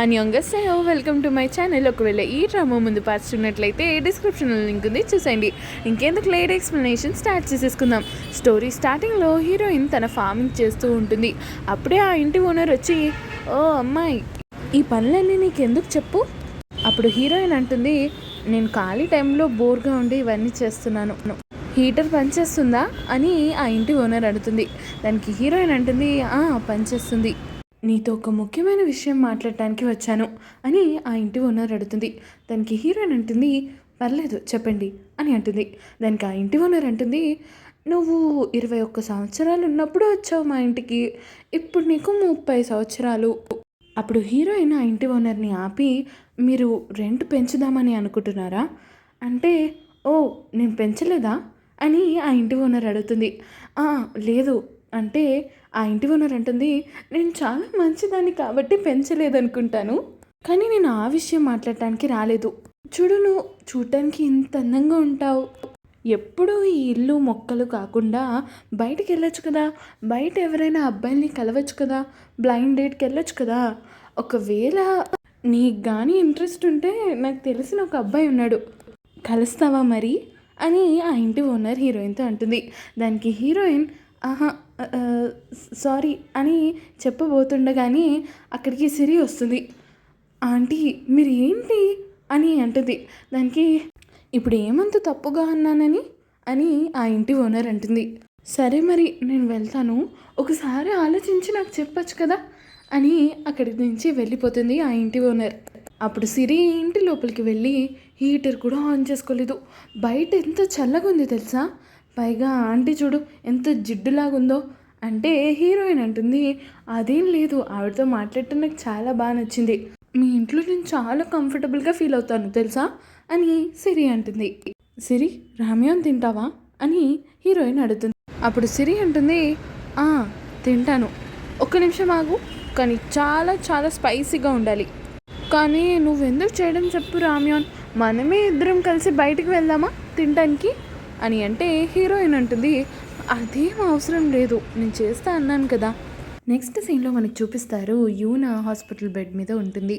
అన్యోంగస్సయో welcome to my channel. ఒకవేళ ఈ drama ముందు పార్ట్స్ ఉన్నట్లయితే డిస్క్రిప్షన్లో లింక్ ఉంది, చూసేయండి. ఇంకెందుకు లేట్ ఎక్స్ప్లెనేషన్ స్టార్ట్ చేసేసుకుందాం. స్టోరీ స్టార్టింగ్లో హీరోయిన్ తన ఫార్మింగ్ చేస్తూ ఉంటుంది. అప్పుడే ఆ ఇంటి ఓనర్ వచ్చి, ఓ అమ్మాయి, ఈ పనులన్నీ నీకెందుకు చెప్పు. అప్పుడు హీరోయిన్ అంటుంది, నేను ఖాళీ టైంలో బోర్గా ఉండి ఇవన్నీ చేస్తున్నాను, హీటర్ పనిచేస్తుందా అని ఆ ఇంటి ఓనర్ అడుగుతుంది. దానికి హీరోయిన్ అంటుంది, పనిచేస్తుంది, నీతో ఒక ముఖ్యమైన విషయం మాట్లాడటానికి వచ్చాను అని ఆ ఇంటి ఓనర్ అడుగుతుంది. దానికి హీరోయిన్ అంటుంది, పర్లేదు చెప్పండి అని అంటుంది. దానికి ఆ ఇంటి ఓనర్ అంటుంది, నువ్వు 21 సంవత్సరాలు ఉన్నప్పుడు వచ్చావు మా ఇంటికి, ఇప్పుడు నీకు 30 సంవత్సరాలు. అప్పుడు హీరోయిన్ ఆ ఇంటి ఓనర్ని ఆపి, మీరు రెంట్ పెంచుదామని అనుకుంటున్నారా అంటే, ఓ నేను పెంచలేదా అని ఆ ఇంటి ఓనర్ అడుగుతుంది. లేదు అంటే ఆ ఇంటి ఓనర్ అంటుంది, నేను చాలా మంచిదాన్ని కాబట్టి పెంచలేదనుకుంటాను, కానీ నేను ఆ విషయం మాట్లాడటానికి రాలేదు. చూడు, నువ్వు చూడటానికి ఇంత అందంగా ఉంటావు, ఎప్పుడూ ఈ ఇల్లు మొక్కలు కాకుండా బయటికి వెళ్ళొచ్చు కదా, బయట ఎవరైనా అబ్బాయిల్ని కలవచ్చు కదా, బ్లైండ్ డేట్కి వెళ్ళొచ్చు కదా, ఒకవేళ నీకు కానీ ఇంట్రెస్ట్ ఉంటే నాకు తెలిసిన ఒక అబ్బాయి ఉన్నాడు, కలుస్తావా మరి అని ఆ ఇంటి ఓనర్ హీరోయిన్తో అంటుంది. దానికి హీరోయిన్ సారీ అని చెప్పబోతుండగానే అక్కడికి సిరి వస్తుంది. ఆంటీ మీరు ఏంటి అని అంటుంది. దానికి ఇప్పుడు ఏమంత తప్పుగా అన్నానని అని ఆ ఇంటి ఓనర్ అంటుంది. సరే మరి నేను వెళ్తాను, ఒకసారి ఆలోచించి నాకు చెప్పచ్చు కదా అని అక్కడి నుంచి వెళ్ళిపోతుంది ఆ ఇంటి ఓనర్. అప్పుడు సిరి ఇంటి లోపలికి వెళ్ళి హీటర్ కూడా ఆన్ చేసుకోలేదు. బయట ఎంత చల్లగా ఉంది తెలుసా, పైగా ఆంటీ చూడు ఎంత జిడ్డులాగుందో అంటే హీరోయిన్ అంటుంది, అదేం లేదు, ఆవిడతో మాట్లాడటం నాకు చాలా బాగా నచ్చింది, మీ ఇంట్లో నేను చాలా కంఫర్టబుల్గా ఫీల్ అవుతాను తెలుసా అని సిరి అంటుంది. సిరి రామ్యాన్ తింటావా అని హీరోయిన్ అడుగుతుంది. అప్పుడు సిరి అంటుంది, తింటాను, ఒక్క నిమిషం ఆగు, కానీ చాలా చాలా స్పైసీగా ఉండాలి. కానీ నువ్వెందుకు చేయడం చెప్పు రామ్యాన్, మనమే ఇద్దరం కలిసి బయటికి వెళ్దామా తినడానికి అని అంటే హీరోయిన్ అంటుంది, అదేం అవసరం లేదు, నేను చేస్తా అన్నాను కదా. నెక్స్ట్ సీన్లో మనకు చూపిస్తారు, యూనా హాస్పిటల్ బెడ్ మీద ఉంటుంది.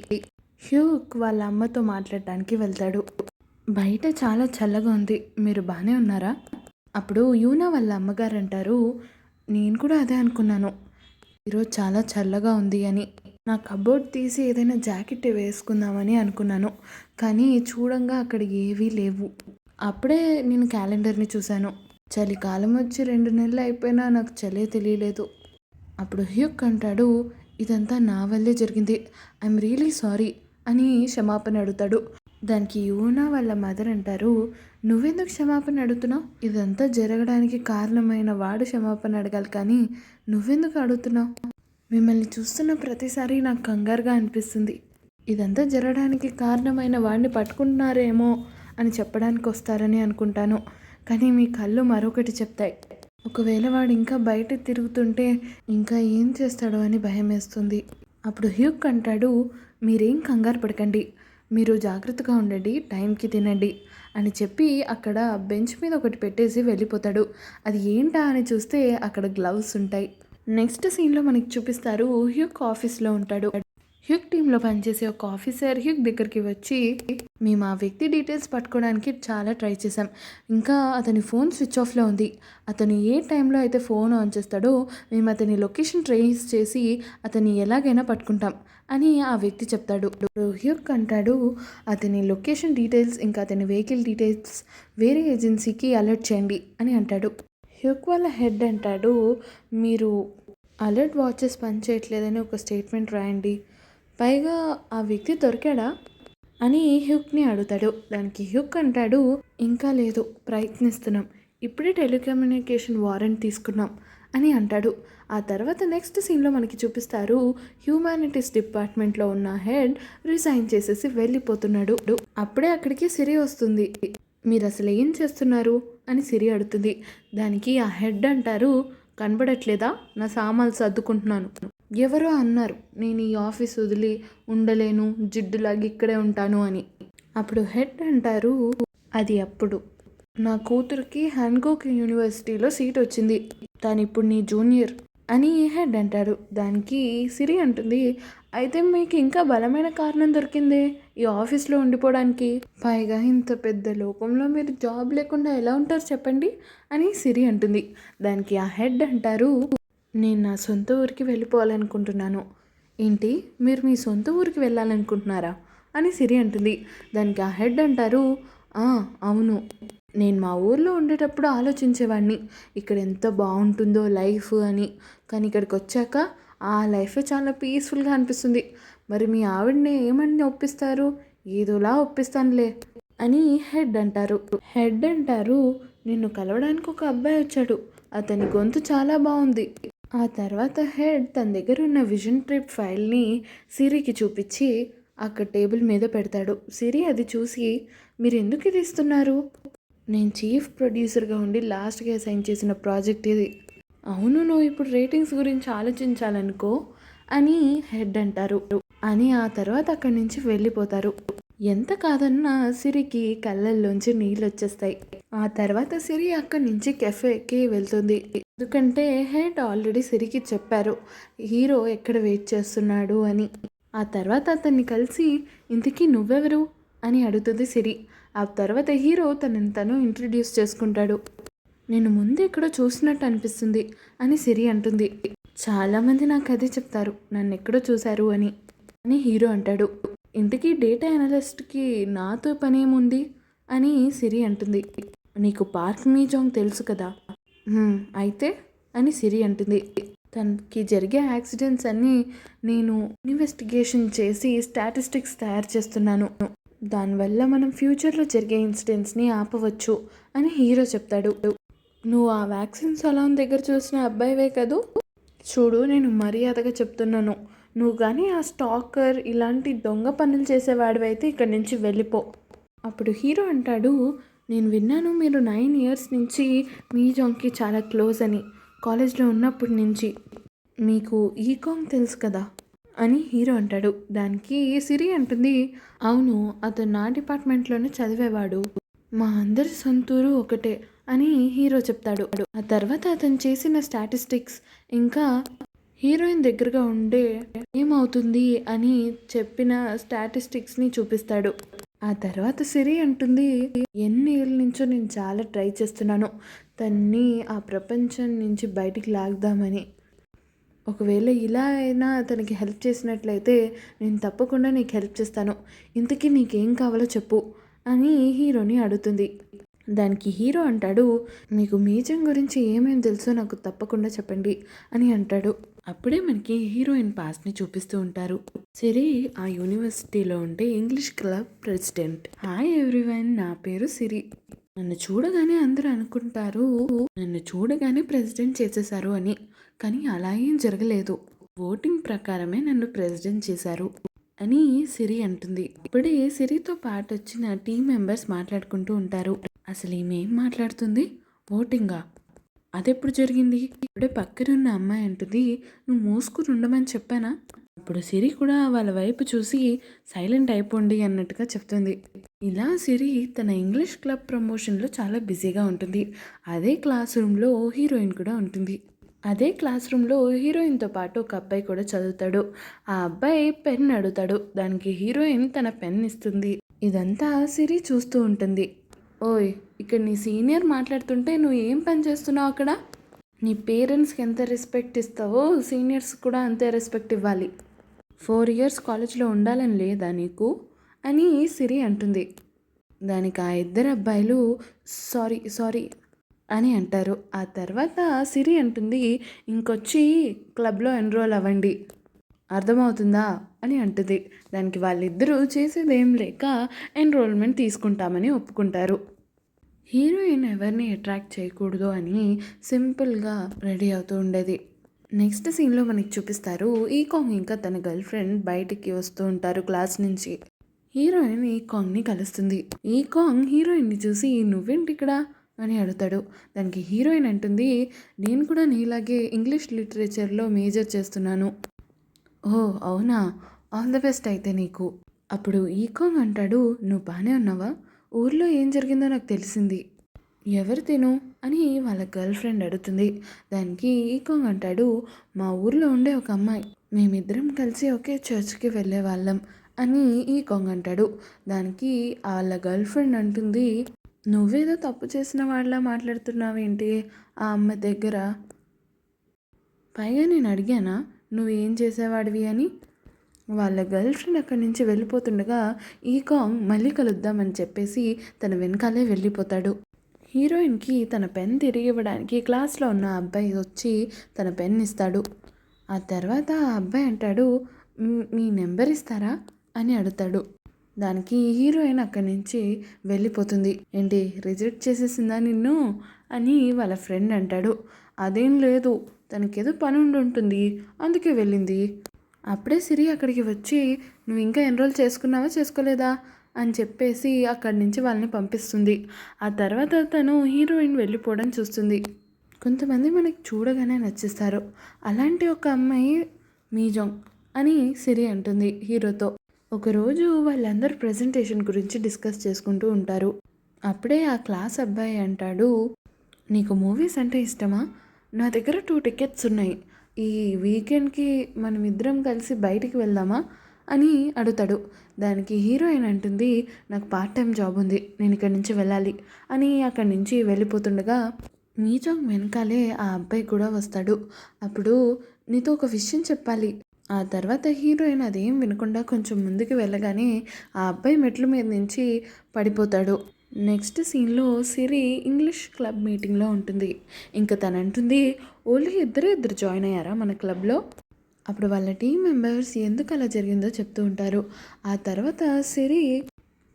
హ్యూక్ వాళ్ళ అమ్మతో మాట్లాడటానికి వెళ్తాడు. బయట చాలా చల్లగా ఉంది, మీరు బాగానే ఉన్నారా. అప్పుడు యూనా వాళ్ళ అమ్మగారు అంటారు, నేను కూడా అదే అనుకున్నాను, ఈరోజు చాలా చల్లగా ఉంది అని. నా కబోర్డ్ తీసి ఏదైనా జాకెట్ వేసుకుందామని అనుకున్నాను, కానీ చూడంగా అక్కడ ఏవీ లేవు. అప్పుడే నేను క్యాలెండర్ని చూశాను, చలికాలం వచ్చి 2 నెలలు అయిపోయినా నాకు చలే తెలియలేదు. అప్పుడు హ్యూక్ అంటాడు, ఇదంతా నా వల్లే జరిగింది, ఐఎమ్ రియలీ సారీ అని క్షమాపణ అడుగుతాడు. దానికి యూనా వాళ్ళ మదర్ అంటారు, నువ్వెందుకు క్షమాపణ అడుగుతున్నావు, ఇదంతా జరగడానికి కారణమైన వాడు క్షమాపణ అడగాలి, కానీ నువ్వెందుకు అడుగుతున్నావు. మిమ్మల్ని చూస్తున్న ప్రతిసారి నాకు కంగారుగా అనిపిస్తుంది, ఇదంతా జరగడానికి కారణమైన వాడిని పట్టుకుంటున్నారేమో అని చెప్పడానికి వస్తారని అనుకుంటాను, కానీ మీ కళ్ళు మరొకటి చెప్తాయి. ఒకవేళ వాడు ఇంకా బయట తిరుగుతుంటే ఇంకా ఏం చేస్తాడో అని భయం వేస్తుంది. అప్పుడు హ్యూక్ అంటాడు, మీరేం కంగారు పడకండి, మీరు జాగ్రత్తగా ఉండండి, టైంకి తినండి అని చెప్పి అక్కడ బెంచ్ మీద ఒకటి పెట్టేసి వెళ్ళిపోతాడు. అది ఏంటా అని చూస్తే అక్కడ గ్లవ్స్ ఉంటాయి. నెక్స్ట్ సీన్లో మనకి చూపిస్తారు, హ్యూక్ ఆఫీస్లో ఉంటాడు. హ్యూక్ టీంలో పనిచేసే ఒక ఆఫీసర్ హ్యూక్ దగ్గరికి వచ్చి, మేము ఆ వ్యక్తి డీటెయిల్స్ పట్టుకోవడానికి చాలా ట్రై చేసాం, ఇంకా అతని ఫోన్ స్విచ్ ఆఫ్లో ఉంది, అతను ఏ టైంలో అయితే ఫోన్ ఆన్ చేస్తాడో మేము అతని లొకేషన్ ట్రేస్ చేసి అతన్ని ఎలాగైనా పట్టుకుంటాం అని ఆ వ్యక్తి చెప్తాడు. హ్యూక్ అంటాడు, అతని లొకేషన్ డీటెయిల్స్ ఇంకా అతని వెహికల్ డీటెయిల్స్ వేరే ఏజెన్సీకి అలర్ట్ చేయండి అని అంటాడు. హ్యూక్ వాళ్ళ హెడ్ అంటాడు, మీరు అలర్ట్ వాచెస్ పనిచేయట్లేదని ఒక స్టేట్మెంట్ రాయండి, పైగా ఆ వ్యక్తి దొరికాడా అని హ్యూక్ని అడుగుతాడు. దానికి హ్యూక్ అంటాడు, ఇంకా లేదు, ప్రయత్నిస్తున్నాం, ఇప్పుడే టెలికమ్యూనికేషన్ వారెంట్ తీసుకున్నాం అని అంటాడు. ఆ తర్వాత నెక్స్ట్ సీన్లో మనకి చూపిస్తారు, హ్యూమానిటీస్ డిపార్ట్మెంట్లో ఉన్న హెడ్ రిజైన్ చేసేసి వెళ్ళిపోతున్నాడు. అప్పుడే అక్కడికి సిరి వస్తుంది. మీరు అసలు ఏం చేస్తున్నారు అని సిరి అడుగుతుంది. దానికి ఆ హెడ్ అంటారు, కనబడట్లేదా, నా సామాన్లు సర్దుకుంటున్నాను, ఎవరో అన్నారు నేను ఈ ఆఫీస్ వదిలి ఉండలేను, జిడ్డులాగి ఇక్కడే ఉంటాను అని. అప్పుడు హెడ్ అంటారు, అది అప్పుడు నా కూతురికి హ్యాన్కోక్ యూనివర్సిటీలో సీట్ వచ్చింది, తను ఇప్పుడు నీ జూనియర్ అని హెడ్ అంటారు. దానికి సిరి అంటుంది, అయితే మీకు ఇంకా బలమైన కారణం దొరికిందే ఈ ఆఫీస్లో ఉండిపోవడానికి. పైగా ఇంత పెద్ద లోకంలో మీరు జాబ్ లేకుండా ఎలా ఉంటారు చెప్పండి అని సిరి అంటుంది. దానికి ఆ హెడ్ అంటారు, నేను నా సొంత ఊరికి వెళ్ళిపోవాలనుకుంటున్నాను. ఏంటి, మీరు మీ సొంత ఊరికి వెళ్ళాలనుకుంటున్నారా అని సిరి అంటుంది. దానికి ఆ హెడ్ అంటారు, "ఆ, అవును, నేను మా ఊర్లో ఉండేటప్పుడు ఆలోచించేవాడిని ఇక్కడ ఎంత బాగుంటుందో లైఫ్ అని. కానీ ఇక్కడికి వచ్చాక ఆ లైఫే చాలా పీస్ఫుల్గా అనిపిస్తుంది. మరి మీ ఆవిడని ఏమని ఒప్పిస్తారు? ఏదోలా ఒప్పిస్తానులే అని హెడ్ అంటారు. హెడ్ అంటారు, నిన్ను కలవడానికి ఒక అబ్బాయి వచ్చాడు. అతని గొంతు చాలా బాగుంది. ఆ తర్వాత హెడ్ తన దగ్గర ఉన్న విజన్ ట్రిప్ ఫైల్ని సిరికి చూపించి అక్కడ టేబుల్ మీద పెడతాడు. సిరి అది చూసి, మీరు ఎందుకు ఇది ఇస్తున్నారు? నేను చీఫ్ ప్రొడ్యూసర్గా ఉండి లాస్ట్గా సైన్ చేసిన ప్రాజెక్ట్ ఇది. అవును, నువ్వు ఇప్పుడు రేటింగ్స్ గురించి ఆలోచించాలనుకో అని హెడ్ అంటారు. అని ఆ తర్వాత అక్కడి నుంచి వెళ్ళిపోతారు. ఎంత కాదన్నా సిరికి కళ్ళల్లోంచి నీళ్ళు వచ్చేస్తాయి. ఆ తర్వాత సిరి అక్కడి నుంచి కెఫేకి వెళ్తుంది. ఎందుకంటే హెడ్ ఆల్రెడీ సిరికి చెప్పారు హీరో ఎక్కడ వెయిట్ చేస్తున్నాడు అని. ఆ తర్వాత అతన్ని కలిసి, ఇంతకీ నువ్వెవరు అని అడుగుతుంది సిరి. ఆ తర్వాత హీరో తనని తను ఇంట్రడ్యూస్ చేసుకుంటాడు. నేను ముందు ఎక్కడో చూసినట్టు అనిపిస్తుంది అని సిరి అంటుంది. చాలామంది నాకు అదే చెప్తారు, నన్ను ఎక్కడో చూశారు అని అని హీరో అంటాడు. ఇంతకీ డేటా అనలిస్ట్కి నాతో పనేముంది అని సిరి అంటుంది. నీకు పార్క్ మీజాంగ్ తెలుసు కదా, అయితే అని సిరి అంటుంది. తనకి జరిగే యాక్సిడెంట్స్ అన్నీ నేను ఇన్వెస్టిగేషన్ చేసి స్టాటిస్టిక్స్ తయారు చేస్తున్నాను. దానివల్ల మనం ఫ్యూచర్లో జరిగే ఇన్సిడెంట్స్ని ఆపవచ్చు అని హీరో చెప్తాడు. నువ్వు ఆ వ్యాక్సిన్ సలాన్ దగ్గర చూసిన అబ్బాయివే కదూ? చూడు, నేను మర్యాదగా చెప్తున్నాను, నువ్వు కానీ ఆ స్టాకర్ ఇలాంటి దొంగ పనులు చేసేవాడివైతే ఇక్కడి నుంచి వెళ్ళిపో. అప్పుడు హీరో అంటాడు, నేను విన్నాను మీరు 9 years నుంచి మీ జాంగ్కి చాలా క్లోజ్ అని, కాలేజ్లో ఉన్నప్పటి నుంచి. మీకు ఈకాంగ్ తెలుసు కదా అని హీరో అంటాడు. దానికి సిరి అంటుంది, అవును, అతను నా డిపార్ట్మెంట్లోనే చదివేవాడు. మా అందరి సొంతూరు ఒకటే అని హీరో చెప్తాడు. ఆ తర్వాత అతను చేసిన స్టాటిస్టిక్స్ ఇంకా హీరోయిన్ దగ్గరగా ఉండే ఏమవుతుంది అని చెప్పిన స్టాటిస్టిక్స్ని చూపిస్తాడు. ఆ తర్వాత సిరి అంటుంది, ఎన్ని ఏళ్ళ నుంచో నేను చాలా ట్రై చేస్తున్నాను తన్ని ఆ ప్రపంచం నుంచి బయటికి లాగుదామని. ఒకవేళ ఇలా అయినా తనకి హెల్ప్ చేసినట్లయితే నేను తప్పకుండా నీకు హెల్ప్ చేస్తాను. ఇంతకీ నీకేం కావాలో చెప్పు అని హీరోని అడుగుతుంది. దానికి హీరో అంటాడు, మీకు మీజం గురించి ఏమేమి తెలుసో నాకు తప్పకుండా చెప్పండి అని అంటాడు. అప్పుడే మనకి హీరోయిన్ పాస్ని చూపిస్తూ ఉంటారు. సిరి ఆ యూనివర్సిటీలో ఉండే English club president. Hi everyone, నా పేరు సిరి. నన్ను చూడగానే అందరూ అనుకుంటారు నన్ను చూడగానే ప్రెసిడెంట్ చేసేశారు అని. కానీ అలా ఏం జరగలేదు. ఓటింగ్ ప్రకారమే నన్ను ప్రెసిడెంట్ చేశారు అని సిరి అంటుంది. ఇప్పుడే సిరితో పాటు వచ్చిన టీం మెంబర్స్ మాట్లాడుకుంటూ ఉంటారు. అసలు ఈమె ఏం మాట్లాడుతుంది? ఓటింగా? అదెప్పుడు జరిగింది? ఇప్పుడే పక్కనున్న అమ్మాయి అంటుంది, నువ్వు మూసుకుని ఉండమని చెప్పానా? అప్పుడు సిరి కూడా వాళ్ళ వైపు చూసి సైలెంట్ అయిపోండి అన్నట్టుగా చెప్తుంది. ఇలా సిరి తన ఇంగ్లీష్ క్లబ్ ప్రమోషన్లో చాలా బిజీగా ఉంటుంది. అదే క్లాస్ రూమ్లో హీరోయిన్ కూడా ఉంటుంది. అదే క్లాస్ రూమ్లో హీరోయిన్తో పాటు ఒక అబ్బాయి కూడా చదువుతాడు. ఆ అబ్బాయి పెన్ అడుగుతాడు. దానికి హీరోయిన్ తన పెన్ ఇస్తుంది. ఇదంతా సిరి చూస్తూ ఉంటుంది. ఓయ్, ఇక్కడ నీ సీనియర్ మాట్లాడుతుంటే నువ్వు ఏం పని చేస్తున్నావు అక్కడ? నీ పేరెంట్స్కి ఎంత రెస్పెక్ట్ ఇస్తావో సీనియర్స్ కూడా అంతే రెస్పెక్ట్ ఇవ్వాలి. 4 years కాలేజ్లో ఉండాలని లేదా నీకు అని సిరి అంటుంది. దానికి ఆ ఇద్దరు అబ్బాయిలు సారీ సారీ అని అంటారు. ఆ తర్వాత సిరి అంటుంది, ఇంకొచ్చి క్లబ్లో ఎన్రోల్ అవ్వండి, అర్థమవుతుందా అని అంటుంది. దానికి వాళ్ళిద్దరూ చేసేదేం లేక ఎన్రోల్మెంట్ తీసుకుంటామని ఒప్పుకుంటారు. హీరోయిన్ ఎవరిని అట్రాక్ట్ చేయకూడదు అని సింపుల్గా రెడీ అవుతూ ఉండేది. నెక్స్ట్ సీన్లో మనకి చూపిస్తారు, ఈకాంగ్ ఇంకా తన గర్ల్ ఫ్రెండ్ బయటికి వస్తూ ఉంటారు క్లాస్ నుంచి. హీరోయిన్ ఈకాంగ్ని కలుస్తుంది. ఈకాంగ్ హీరోయిన్ని చూసి, నువ్వేంటి ఇక్కడ అని అడుగుతాడు. దానికి హీరోయిన్ అంటుంది, నేను కూడా నీలాగే ఇంగ్లీష్ లిటరేచర్లో మేజర్ చేస్తున్నాను. ఓ అవునా, ఆల్ ద బెస్ట్ అయితే నీకు. అప్పుడు ఈకాంగ్ అంటాడు, నువ్వు బాగానే ఉన్నావా? ఊర్లో ఏం జరిగిందో నాకు తెలిసింది. ఎవరు తిను అని వాళ్ళ గర్ల్ ఫ్రెండ్ అడుగుతుంది. దానికి ఈకాంగ్ అంటాడు, మా ఊర్లో ఉండే ఒక అమ్మాయి, మేమిద్దరం కలిసి ఒకే చర్చ్కి వెళ్ళే వాళ్ళం అని ఈకాంగ్ అంటాడు. దానికి వాళ్ళ గర్ల్ ఫ్రెండ్ అంటుంది, నువ్వేదో తప్పు చేసిన వాళ్ళ మాట్లాడుతున్నావేంటి ఆ అమ్మాయి దగ్గర, పైగా నేను అడిగానా నువ్వేం చేసేవాడివి అని. వాళ్ళ గర్ల్ ఫ్రెండ్ అక్కడి నుంచి వెళ్ళిపోతుండగా ఈకాంగ్ మళ్ళీ కలుద్దామని చెప్పేసి తన వెనకాలే వెళ్ళిపోతాడు. హీరోయిన్కి తన పెన్ తిరిగి ఇవ్వడానికి క్లాస్లో ఉన్న అబ్బాయి వచ్చి తన పెన్ ఇస్తాడు. ఆ తర్వాత ఆ అబ్బాయి అంటాడు, మీ నెంబర్ ఇస్తారా అని అడుగుతాడు. దానికి హీరోయిన్ అక్కడి నుంచి వెళ్ళిపోతుంది. ఏంటి రిజెక్ట్ చేసేసిందా నిన్ను అని వాళ్ళ ఫ్రెండ్ అంటాడు. అదేం లేదు, తనకేదో పని ఉంటుంది అందుకే వెళ్ళింది. అప్పుడే సిరి అక్కడికి వచ్చి, నువ్వు ఇంకా ఎన్రోల్ చేసుకున్నావా చేసుకోలేదా అని చెప్పేసి అక్కడి నుంచి వాళ్ళని పంపిస్తుంది. ఆ తర్వాత తను హీరోయిన్ వెళ్ళిపోవడం చూస్తుంది. కొంతమంది మనకి చూడగానే నచ్చిస్తారు. అలాంటి ఒక అమ్మాయి మీజోంగ్ అని సిరి అంటుంది హీరోతో. ఒకరోజు వాళ్ళందరూ ప్రజెంటేషన్ గురించి డిస్కస్ చేసుకుంటూ ఉంటారు. అప్పుడే ఆ క్లాస్ అబ్బాయి అంటాడు, నీకు మూవీస్ అంటే ఇష్టమా? నా దగ్గర 2 టికెట్స్ ఉన్నాయి, ఈ వీకెండ్కి మనం ఇద్దరం కలిసి బయటికి వెళ్దామా అని అడుగుతాడు. దానికి హీరోయిన్ అంటుంది, నాకు పార్ట్ టైం జాబ్ ఉంది, నేను ఇక్కడి నుంచి వెళ్ళాలి అని అక్కడి నుంచి వెళ్ళిపోతుండగా మీజోంగ్ వెనకాలే ఆ అబ్బాయి కూడా వస్తాడు. అప్పుడు నీతో ఒక విషయం చెప్పాలి. ఆ తర్వాత హీరోయిన్ అదేం వినకుండా కొంచెం ముందుకు వెళ్ళగానే ఆ అబ్బాయి మెట్ల మీద నుంచి పడిపోతాడు. నెక్స్ట్ సీన్లో సిరి ఇంగ్లీష్ క్లబ్ మీటింగ్లో ఉంటుంది. ఇంకా తను అంటుంది, ఓన్లీ ఇద్దరు జాయిన్ అయ్యారా మన క్లబ్లో? అప్పుడు వాళ్ళ టీం మెంబర్స్ ఎందుకు అలా జరిగిందో చెప్తూ ఉంటారు. ఆ తర్వాత సిరి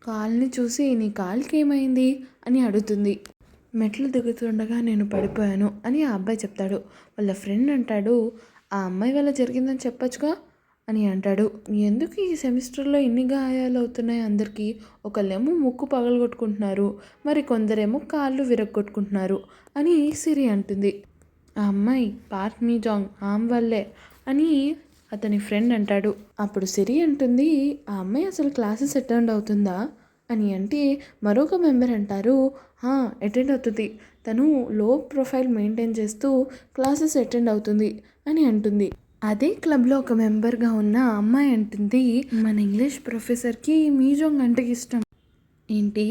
కాల్ని చూసి, నీ కాల్కి ఏమైంది అని అడుగుతుంది. మెట్లు దిగుతుండగా నేను పడిపోయాను అని ఆ అబ్బాయి చెప్తాడు. వాళ్ళ ఫ్రెండ్ అంటాడు, ఆ అమ్మాయి వల్ల జరిగిందని చెప్పొచ్చుగా అని అంటాడు. ఎందుకు ఈ సెమిస్టర్లో ఇన్ని గాయాలు అవుతున్నాయి అందరికీ? ఒకళ్ళేమో ముక్కు పగలగొట్టుకుంటున్నారు, మరి కొందరేమో కాళ్ళు విరగొట్టుకుంటున్నారు అని సిరి అంటుంది. ఆ అమ్మాయి పార్క్ మీ జాంగ్ ఆమె వల్లే అని అతని ఫ్రెండ్ అంటాడు. అప్పుడు సిరి అంటుంది, ఆ అమ్మాయి అసలు క్లాసెస్ అటెండ్ అవుతుందా అని అంటే మరొక మెంబర్ అంటారు, అటెండ్ అవుతుంది, తను లో ప్రొఫైల్ మెయింటైన్ చేస్తూ క్లాసెస్ అటెండ్ అవుతుంది అని అంటుంది. అదే క్లబ్లో ఒక మెంబర్గా ఉన్న అమ్మాయి అంటుంది, మన ఇంగ్లీష్ ప్రొఫెసర్కి మీజోంగ్ అంటే ఇష్టం. ఏంటి,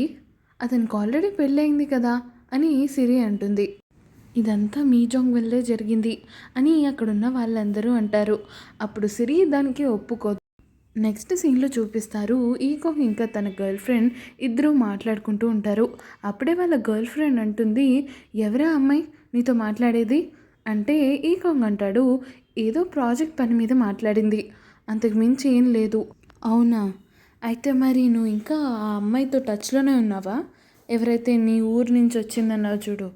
అతనికి ఆల్రెడీ పెళ్ళయింది కదా అని సిరి అంటుంది. ఇదంతా మీజోంగ్ వల్లే జరిగింది అని అక్కడున్న వాళ్ళందరూ అంటారు. అప్పుడు సిరి దానికి ఒప్పుకోదు. నెక్స్ట్ సీన్లో చూపిస్తారు, ఈకాంగ్ ఇంకా తన గర్ల్ ఫ్రెండ్ ఇద్దరూ మాట్లాడుకుంటూ ఉంటారు. అప్పుడే వాళ్ళ గర్ల్ ఫ్రెండ్ అంటుంది, ఎవరా అమ్మాయి నీతో మాట్లాడేది అంటే ఈకాంగ్ అంటాడు, ఏదో ప్రాజెక్ట్ పని మీద మాట్లాడింది, అంతకు మించి ఏం లేదు. అవునా, అయితే మరి నువ్వు ఇంకా ఆ అమ్మాయితో టచ్లోనే ఉన్నావా? ఎవరైతే నీ ఊరు నుంచి వచ్చిందన్నావు చూడు,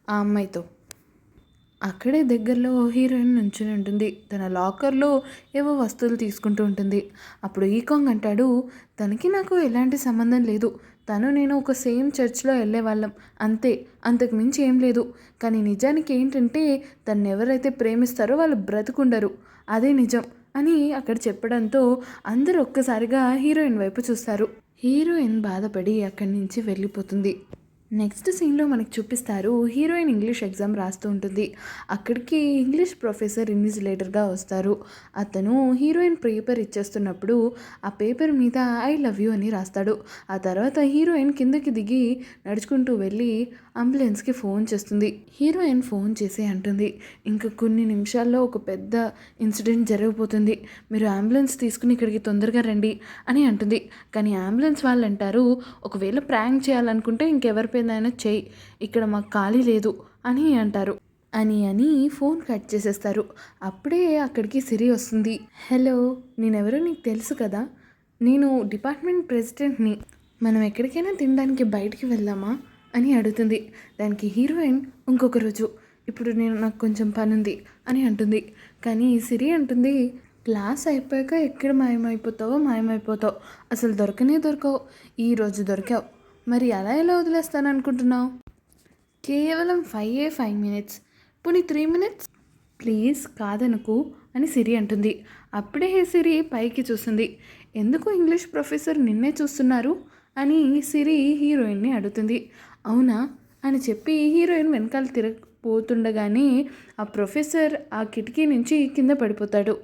ఆ అమ్మాయితో. అక్కడే దగ్గరలో హీరోయిన్ నుంచుని ఉంటుంది. తన లాకర్లో ఏవో వస్తువులు తీసుకుంటూ ఉంటుంది. అప్పుడు ఈకాంగ్ అంటాడు, తనకి నాకు ఎలాంటి సంబంధం లేదు, తను నేను ఒక సేమ్ చర్చ్లో వెళ్ళే వాళ్ళం అంతే, అంతకు మించి ఏం లేదు. కానీ నిజానికి ఏంటంటే తను ఎవరైతే ప్రేమిస్తారో వాళ్ళు బ్రతుకుండరు, అదే నిజం అని అక్కడ చెప్పడంతో అందరూ ఒక్కసారిగా హీరోయిన్ వైపు చూస్తారు. హీరోయిన్ బాధపడి అక్కడి నుంచి వెళ్ళిపోతుంది. నెక్స్ట్ సీన్లో మనకి చూపిస్తారు, హీరోయిన్ ఇంగ్లీష్ ఎగ్జామ్ రాస్తూ ఉంటుంది. అక్కడికి ఇంగ్లీష్ ప్రొఫెసర్ ఇన్విజిలేటర్గా వస్తారు. అతను హీరోయిన్ పేపర్ ఇచ్చేస్తున్నప్పుడు ఆ పేపర్ మీద ఐ లవ్ యూ అని రాస్తాడు. ఆ తర్వాత హీరోయిన్ కిందకి దిగి నడుచుకుంటూ వెళ్ళి అంబులెన్స్కి ఫోన్ చేస్తుంది. హీరోయిన్ ఫోన్ చేసి అంటుంది, ఇంకా కొన్ని నిమిషాల్లో ఒక పెద్ద ఇన్సిడెంట్ జరగబోతుంది, మీరు అంబులెన్స్ తీసుకుని ఇక్కడికి తొందరగా రండి అని అంటుంది. కానీ అంబులెన్స్ వాళ్ళు అంటారు, ఒకవేళ ప్రాంక్ చేయాలనుకుంటే ఇంకెవరి పేరునైనా చేయి, ఇక్కడ మాకు ఖాళీ లేదు అని అంటారు. అని ఫోన్ కట్ చేసేస్తారు. అప్పుడే అక్కడికి సిరి వస్తుంది. హలో, నేనెవరో నీకు తెలుసు కదా, నేను డిపార్ట్మెంట్ ప్రెసిడెంట్ని, మనం ఎక్కడికైనా తినడానికి బయటికి వెళ్దామా అని అడుగుతుంది. దానికి హీరోయిన్, ఇంకొక రోజు, ఇప్పుడు నాకు కొంచెం పని ఉంది అని అంటుంది. కానీ సిరి అంటుంది, క్లాస్ అయిపోయాక ఎక్కడ మాయమైపోతావు, అసలు దొరకనే దొరకవు, ఈరోజు దొరికావు, మరి అలా ఎలా వదిలేస్తాను అనుకుంటున్నావు? కేవలం 5 minutes, పోనీ 3 minutes, ప్లీజ్ కాదనుకు అని సిరి అంటుంది. అప్పుడే సిరి పైకి చూస్తుంది. ఎందుకు ఇంగ్లీష్ ప్రొఫెసర్ నిన్నే చూస్తున్నారు అని సిరి హీరోయిన్ని అడుగుతుంది. అవునా అని చెప్పి హీరోయిన్ వెనకాల తిరగపోతుండగానే ఆ ప్రొఫెసర్ ఆ కిటికీ నుంచి కింద పడిపోతాడు.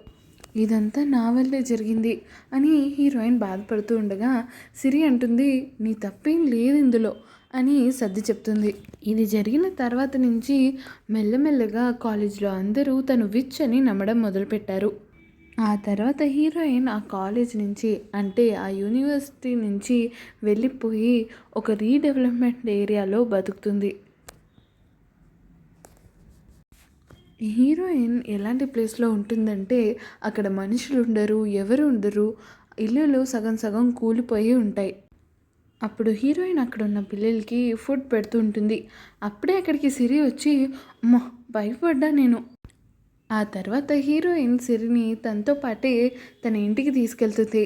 ఇదంతా నా వల్లే జరిగింది అని హీరోయిన్ బాధపడుతూ ఉండగా సిరి అంటుంది, నీ తప్పేం లేదు ఇందులో అని సర్ది చెప్తుంది. ఇది జరిగిన తర్వాత నుంచి మెల్లమెల్లగా కాలేజ్లో అందరూ తను విచ్ అని నమ్మడం మొదలుపెట్టారు. ఆ తర్వాత హీరోయిన్ ఆ కాలేజ్ నుంచి అంటే ఆ యూనివర్సిటీ నుంచి వెళ్ళిపోయి ఒక రీడెవలప్మెంట్ ఏరియాలో బతుకుతుంది. హీరోయిన్ ఎలాంటి ప్లేస్లో ఉంటుందంటే అక్కడ మనుషులు ఉండరు, ఎవరు ఉండరు, ఇల్లులు సగం సగం కూలిపోయి ఉంటాయి. అప్పుడు హీరోయిన్ అక్కడ ఉన్న పిల్లలకి ఫుడ్ పెడుతూ ఉంటుంది. అప్పుడే అక్కడికి సిరి వచ్చి అమ్మా భయపడ్డా నేను. ఆ తర్వాత హీరోయిన్ సిరిని తనతో పాటే తన ఇంటికి తీసుకెళ్తుంది.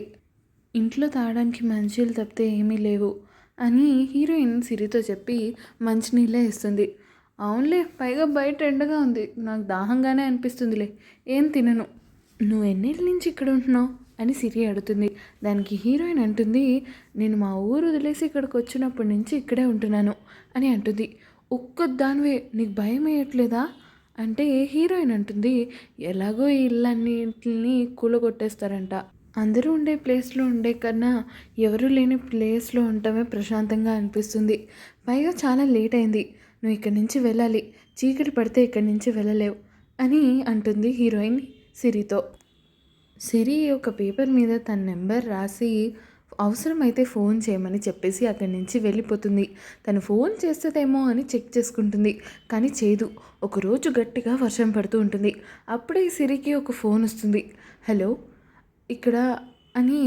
ఇంట్లో తాగడానికి మంచినీళ్ళు తప్పితే ఏమీ లేవు అని హీరోయిన్ సిరితో చెప్పి మంచినీళ్ళే ఇస్తుంది. అవునులే, పైగా బయట ఎండగా ఉంది, నాకు దాహంగానే అనిపిస్తుందిలే, ఏం తినను. నువ్వు ఎన్నేళ్ళ నుంచి ఇక్కడ ఉంటున్నావు అని సిరి అడుగుతుంది. దానికి హీరోయిన్ అంటుంది, నేను మా ఊరు వదిలేసి ఇక్కడికి వచ్చినప్పటి నుంచి ఇక్కడే ఉంటున్నాను అని అంటుంది. ఒక్కదానివే నీకు భయం వేయట్లేదా అంటే హీరోయిన్ అంటుంది, ఎలాగో ఈ ఇళ్ళన్నింటిని కూలగొట్టేస్తారంట, అందరూ ఉండే ప్లేస్లో ఉండే కన్నా ఎవరూ లేని ప్లేస్లో ఉండటమే ప్రశాంతంగా అనిపిస్తుంది. పైగా చాలా లేట్ అయింది, నువ్వు ఇక్కడి నుంచి వెళ్ళాలి, చీకటి పడితే ఇక్కడి నుంచి వెళ్ళలేవు అని అంటుంది హీరోయిన్ సిరితో. సిరి ఒక పేపర్ మీద తన నెంబర్ రాసి అవసరమైతే ఫోన్ చేయమని చెప్పేసి అక్కడి నుంచి వెళ్ళిపోతుంది. తను ఫోన్ చేస్తుందేమో అని చెక్ చేసుకుంటుంది, కానీ చేయదు. ఒకరోజు గట్టిగా వర్షం పడుతూ ఉంటుంది. అప్పుడే సిరికి ఒక ఫోన్ వస్తుంది. హలో ఇక్కడ అని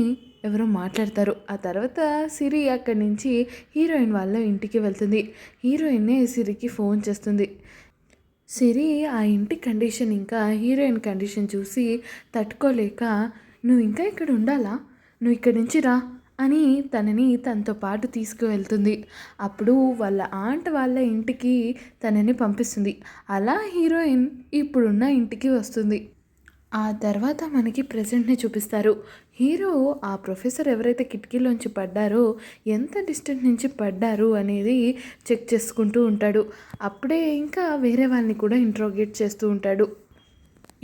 ఎవరో మాట్లాడతారు. ఆ తర్వాత సిరి అక్కడి నుంచి హీరోయిన్ వాళ్ళ ఇంటికి వెళ్తుంది. హీరోయిన్నే సిరికి ఫోన్ చేస్తుంది. సిరి ఆ ఇంటి కండిషన్ ఇంకా హీరోయిన్ కండిషన్ చూసి తట్టుకోలేక, నువ్వు ఇంకా ఇక్కడ ఉండాలా, నువ్వు ఇక్కడి నుంచి రా అని తనని తనతో పాటు తీసుకువెళ్తుంది. అప్పుడు వాళ్ళ ఆంట్ వాళ్ళ ఇంటికి తనని పంపిస్తుంది. అలా హీరోయిన్ ఇప్పుడున్న ఇంటికి వస్తుంది. ఆ తర్వాత మనకి ప్రెజెంట్ని చూపిస్తారు. హీరో ఆ ప్రొఫెసర్ ఎవరైతే కిటికీలోంచి పడ్డారో ఎంత డిస్టెన్స్ నుంచి పడ్డారు అనేది చెక్ చేసుకుంటూ ఉంటాడు. అప్పుడే ఇంకా వేరే వాళ్ళని కూడా ఇంట్రోగేట్ చేస్తూ ఉంటాడు.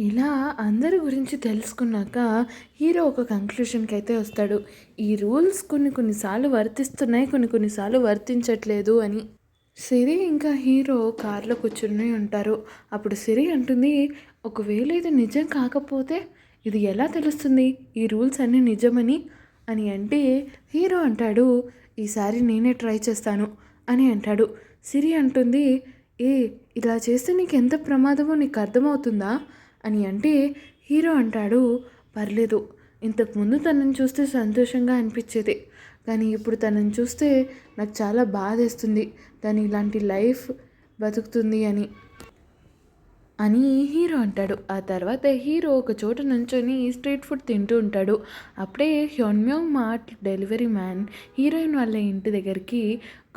ఇలా అందరి గురించి తెలుసుకున్నాక హీరో ఒక కంక్లూషన్కి అయితే వస్తాడు. ఈ రూల్స్ కొన్నిసార్లు వర్తిస్తున్నాయి, కొన్నిసార్లు వర్తించట్లేదు అని. సిరి ఇంకా హీరో కార్లో కూర్చుని ఉంటారు. అప్పుడు సిరి అంటుంది, ఒకవేళ ఇది నిజం కాకపోతే ఇది ఎలా తెలుస్తుంది ఈ రూల్స్ అన్నీ నిజమని అని అంటే హీరో అంటాడు, ఈసారి నేనే ట్రై చేస్తాను అని అంటాడు. సిరి అంటుంది, ఇలా చేస్తే నీకు ఎంత ప్రమాదమో నీకు అర్థమవుతుందా అని అంటే హీరో అంటాడు, పర్లేదు, ఇంతకుముందు తనని చూస్తే సంతోషంగా అనిపించేది, కానీ ఇప్పుడు తనని చూస్తే నాకు చాలా బాధేస్తుంది, తను ఇలాంటి లైఫ్ బతుకుతుంది అని హీరో అంటాడు. ఆ తర్వాత హీరో ఒక చోట నుంచొని స్ట్రీట్ ఫుడ్ తింటూ ఉంటాడు. అప్పుడే హ్యోన్మ్యోంగ్ మార్ట్ డెలివరీ మ్యాన్ హీరోయిన్ వాళ్ళ ఇంటి దగ్గరికి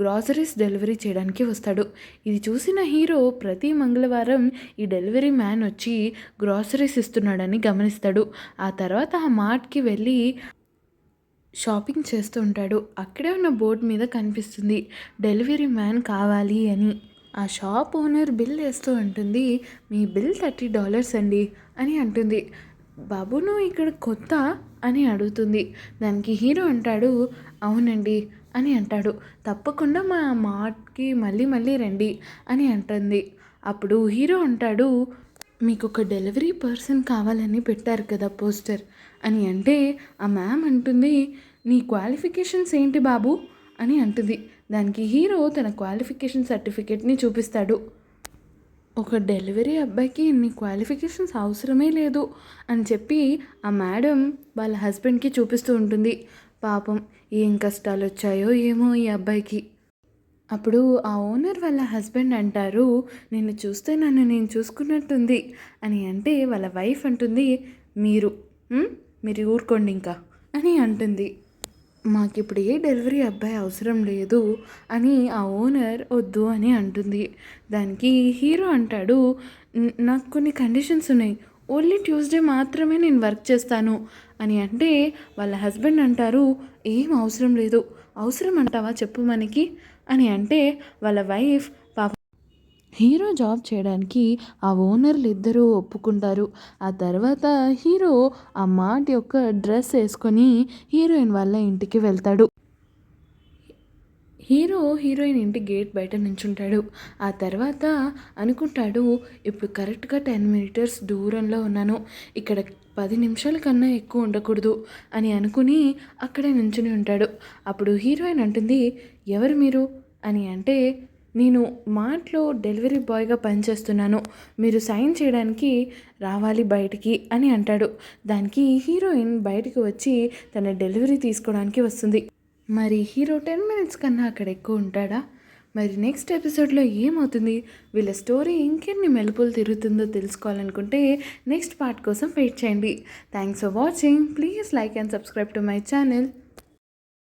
గ్రాసరీస్ డెలివరీ చేయడానికి వస్తాడు. ఇది చూసిన హీరో ప్రతి మంగళవారం ఈ డెలివరీ మ్యాన్ వచ్చి గ్రాసరీస్ ఇస్తున్నాడని గమనిస్తాడు. ఆ తర్వాత ఆ మార్ట్కి వెళ్ళి షాపింగ్ చేస్తూ ఉంటాడు. అక్కడే ఉన్న బోర్డు మీద కనిపిస్తుంది డెలివరీ మ్యాన్ కావాలి అని. ఆ షాప్ ఓనర్ బిల్ వేస్తూ అంటుంది, మీ బిల్ $30 అండి అని అంటుంది. బాబు నువ్వు ఇక్కడ కొత్త అని అడుగుతుంది. దానికి హీరో అంటాడు, అవునండి అని అంటాడు. తప్పకుండా మా మార్ట్కి మళ్ళీ మళ్ళీ రండి అని అంటుంది. అప్పుడు హీరో అంటాడు, మీకు ఒక డెలివరీ పర్సన్ కావాలని పెట్టారు కదా పోస్టర్ అని అంటే ఆ మ్యామ్ అంటుంది, నీ క్వాలిఫికేషన్స్ ఏంటి బాబు అని అంటుంది. దానికి హీరో తన క్వాలిఫికేషన్ సర్టిఫికేట్ని చూపిస్తాడు. ఒక డెలివరీ అబ్బాయికి ఇన్ని క్వాలిఫికేషన్స్ అవసరమే లేదు అని చెప్పి ఆ మేడం వాళ్ళ హస్బెండ్కి చూపిస్తూ ఉంటుంది. పాపం ఏం కష్టాలు వచ్చాయో ఏమో ఈ అబ్బాయికి. అప్పుడు ఆ ఓనర్ వాళ్ళ హస్బెండ్ అంటారు, నిన్ను చూస్తే నన్ను నేను చూసుకున్నట్టుంది అని అంటే వాళ్ళ వైఫ్ అంటుంది, మీరు ఊరుకోండి ఇంకా అని అంటుంది. మాకిప్పుడు ఏ డెలివరీ అబ్బాయి అవసరం లేదు అని ఆ ఓనర్ వద్దు అని అంటుంది. దానికి హీరో అంటాడు, నాకు కొన్ని కండిషన్స్ ఉన్నాయి, ఓన్లీ ట్యూస్డే మాత్రమే నేను వర్క్ చేస్తాను అని అంటే వాళ్ళ హస్బెండ్ అంటారు, ఏం అవసరం లేదు, అవసరం అంటావా చెప్పు మనకి అని అంటే వాళ్ళ వైఫ్, హీరో జాబ్ చేయడానికి ఆ ఓనర్లు ఇద్దరూ ఒప్పుకుంటారు. ఆ తర్వాత హీరో ఆ మాట యొక్క డ్రెస్ వేసుకొని హీరోయిన్ వాళ్ళ ఇంటికి వెళ్తాడు. హీరో హీరోయిన్ ఇంటి గేట్ బయట నించుంటాడు. ఆ తర్వాత అనుకుంటాడు, ఇప్పుడు కరెక్ట్గా 10 మీటర్స్ దూరంలో ఉన్నాను, ఇక్కడ 10 నిమిషాల కన్నా ఎక్కువ ఉండకూడదు అని అనుకుని అక్కడే నించుని ఉంటాడు. అప్పుడు హీరోయిన్ అంటుంది, ఎవరు మీరు అని అంటే, నేను మార్ట్లో డెలివరీ బాయ్గా పనిచేస్తున్నాను, మీరు సైన్ చేయడానికి రావాలి బయటికి అని అంటాడు. దానికి హీరోయిన్ బయటికి వచ్చి తన డెలివరీ తీసుకోవడానికి వస్తుంది. మరి హీరో 10 మినిట్స్ కన్నా అక్కడ ఎక్కువ ఉంటాడా? మరి నెక్స్ట్ ఎపిసోడ్లో ఏమవుతుంది? వీళ్ళ స్టోరీ ఇంకెన్ని మెలుపులు తిరుగుతుందో తెలుసుకోవాలనుకుంటే నెక్స్ట్ పార్ట్ కోసం వెయిట్ చేయండి. Thanks for watching. Please like and subscribe to my channel.